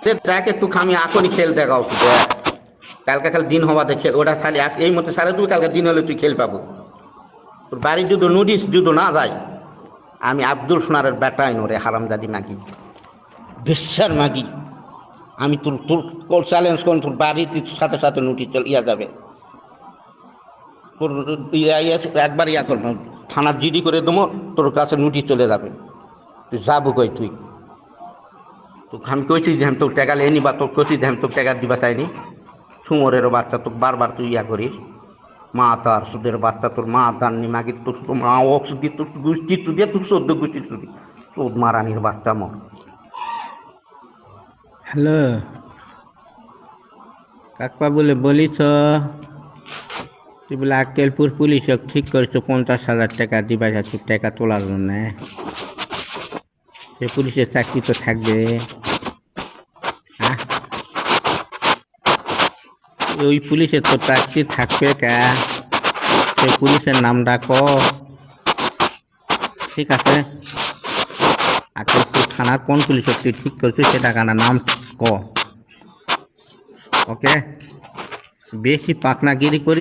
দেখ একটু আমি এখনই খেল দেখাও দেখ কালকে খালি দিন হওয়াতে খেল ওটা খালি এই মতো সাড়ে তুই কালকে দিন হলে তুই খেল পাবো তোর বাড়ির যদি নোটিশ যদি না যায় আমি আব্দুল সোনারের বেটাই নো রে হারামজাদি মাগি বিশ্বের মাগি আমি তোর তোর চ্যালেঞ্জ করুন তোর বাড়িতে সাথে সাথে নোটিশ ইয়া যাবে তোর একবার ইয়া করবো থানার জিডি করে দেবো তোর কাছে নোটিশ চলে যাবে তুই যাবো কই তুই তোকে আমি কইছি যে আমি তোর টাকা লেনি বা তোর কইছি যে আমি তোর টাকা দিবা চাইনি সুমরেরও বাচ্চা তোকে বারবার তুই ইয়া করিস মা তার সুদের বাচ্চা তোর মা তার নি মাগি তোর মা অক্স দিয়ে তোর গোষ্ঠী তুই তোর চোদ্দ গোষ্ঠী তুই চোদ মারানির বাচ্চা মর হ্যালো কাকপা বলে বলিছ তুই বলে আক্কেলপুর পুলিশ ঠিক করেছো 50,000 টাকা দিবা যাচ্ছি টাকা তোলার জন্য সে পুলিশের চাকরি তো থাকবে হ্যাঁ ওই পুলিশের তো চাকরি থাকবে কা সে পুলিশের নাম ডাকো ঠিক আছে আক্কেলপুর থানার কোন পুলিশ তুই ঠিক করছিস সে টাকার নাম ক ওকে বেশি পাকনাগিরি করি